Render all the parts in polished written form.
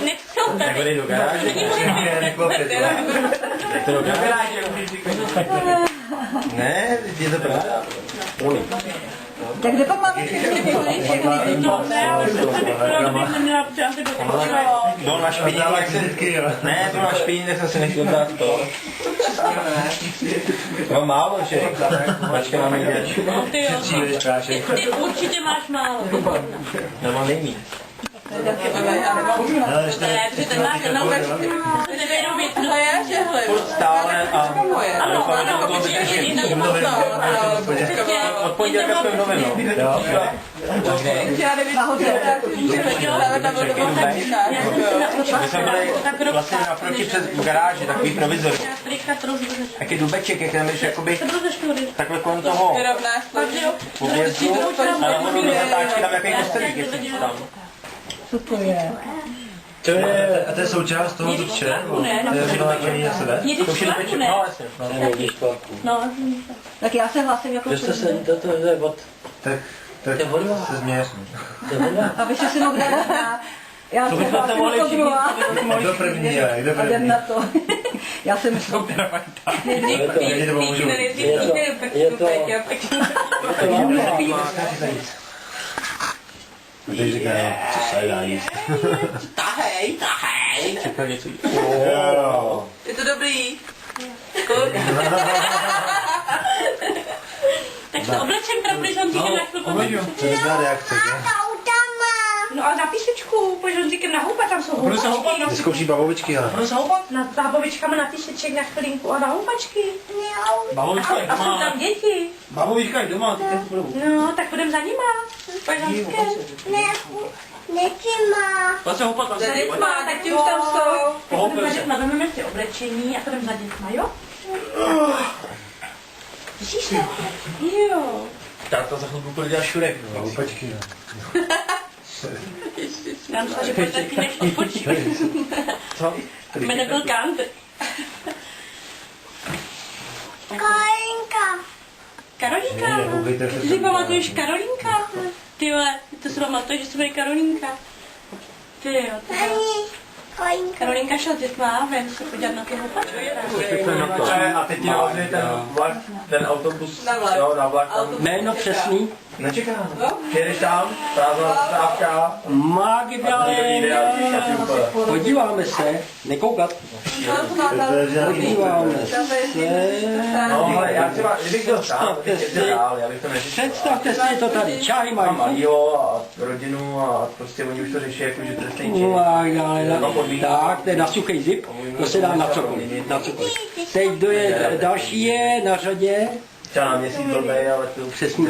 nechcou tady. Nebude do garáže? Do garáže? Ne, je to pravda. Tak kde pak máme všechny? Byl na špiní, jak se... Ne, byl na špiní, tak jsem si nechtěl dát to. No málo, že? Mačka máme větší. Ty určitě máš málo. No není. Ne, protože ten máš jenom furt stále a ano, od pondělka jsme v novinou. My jsme byli vlastně naproti přes garáži, takový provizor. Taky dubeček, jak tam jdeš jakoby takhle kolem toho objezdu, ale ono do zatáčky tam jaký kostelík je tam. Co to je? A to je součást toho dubče? To je vyléčení na sebe? To už je dubeček, no vlastně. Tak já se hlásím jako Jste se, to je od... Tak se změř. abyste si mohl dát. Já se hlásím jako druhá. Kdo první je? Kdo A jdem první? na to. Já jsem myslel. Já ti to pomůžu. Když říká, co se dá jíst. Tahej. Čekal něco jíst. Je to dobrý. Tak se oblečem pro Požonříkem na chvilku. To je dobrá reakce, že? No a na písečku, Požonříkem na houpa, tam jsou houpačky. Vyzkouší bavovičky, ale. Na bábovičkama na píseček na chvilinku a na houpačky. Babovička je A jsou doma. tam děti. Babovička je doma, ty teď budou. No, tak budem za nima. Požonříkem. Vlastně houpat tam Za dětma, tak ti už tam jsou. Tak budem za dětma, vezmeme ty oblečení a budem za dětma, jo? Slyšíš to? Jo. Táta za chvilku bude dělat šurek. Bavovičky, no. Já myslím, že pojď taky než odpočít. Co? Jmenuje byl country. Karolínka. Ty si pamatuješ Karolínka? Ty vole, to si pamatuješ, že se jmenuje Karolínka? Ty jo, ty jo. Karolínka šla s dětma ven se podívat na ty houpačky. A teď ti navazuje ten vlak, ten autobus, jo, na vlak. Jméno přesný? Nečekám. Jedeš tam, prázdná stávka. Magibrale. Podíváme se, nekoukat. Podíváme se. No, ale já třeba, kdybych byl sám, bych je dál, já bych to neřešil. Představte si, je to tady. Čáhy Mám mají. malýho a rodinu a prostě oni už to řeší jako, že to je stejný. Tak, to je na suchý zip, to se dá na cokoliv. Na cokoliv. Teď kdo je, další je na řadě. Třeba na měsíc blbej, ale to Přesně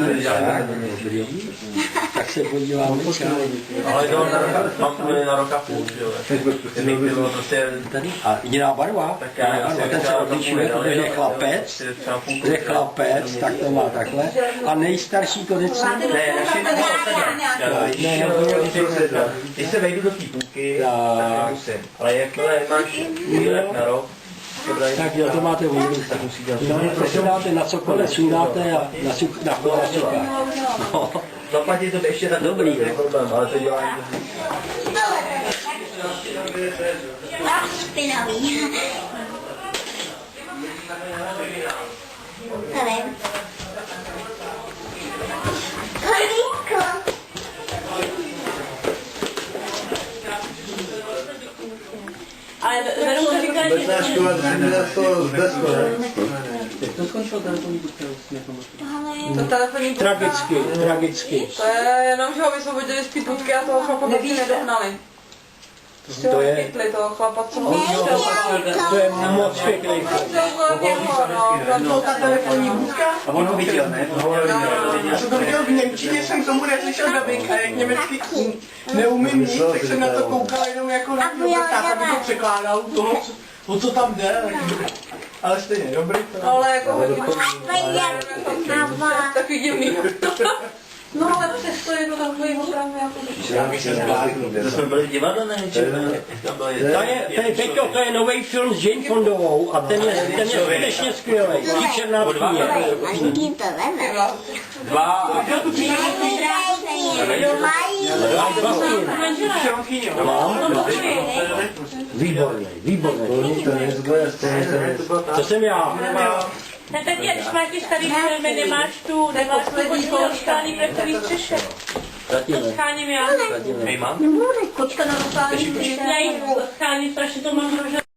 tak se podíváme. ale to mám to na rok a půl, jo. Kdybych bylo prostě... A jiná barva, Tak já a ten se odlišuje, protože je chlapec, je chlapec, tak to má takhle. A nejstarší konečně. Ne, když se vejdu do té půlky, tak nemusím. Ale jakmile máš výlet na rok, Tak jo, to máte vůbec. tak musí dělat. No, prostě dáte na cokoliv, sundáte a na suchá. No. Zaplatit to ještě tak dobrý, je problém, ale to dělá Špinavý. Nevím. Kolínko. Ale Veru říká, že... Obecná škola, to zde skoro. Jak to skončilo telefonní budka? To telefonní Tragicky, tragicky. To je jenom, že ho vysvobodili z té budky a toho chlapa taky nedohnali. To je, toho chlapa, co ho to je moc pěkný. To ta telefonní budka. A on ho viděl, ne? Já jsem to viděl v němčině, jsem k tomu neslyšel dubbing a jak německy neumím nic, tak jsem na to koukal jenom jako na táta by to překládal toho, o co tam jde. Ale stejně, dobrý to. Ale jako hodně takový divný. No ale přesto je to takový opravdu jako... To jsme byli v divadle, ne? To je Peťo, to je nový film s Jane Fondovou a ten je skutečně skvělý. Tí černá tmíně. Tím to veme. Dva. Výborný, výborný. Co jsem já? Ne, tak když máš ty starý filmy, nemáš tu kočku odstálý vrchový střeše. Zatím To scháním já. Hej, mám? Kočka na rozsáhlý. Já ji scháním, strašně to mám hrozně.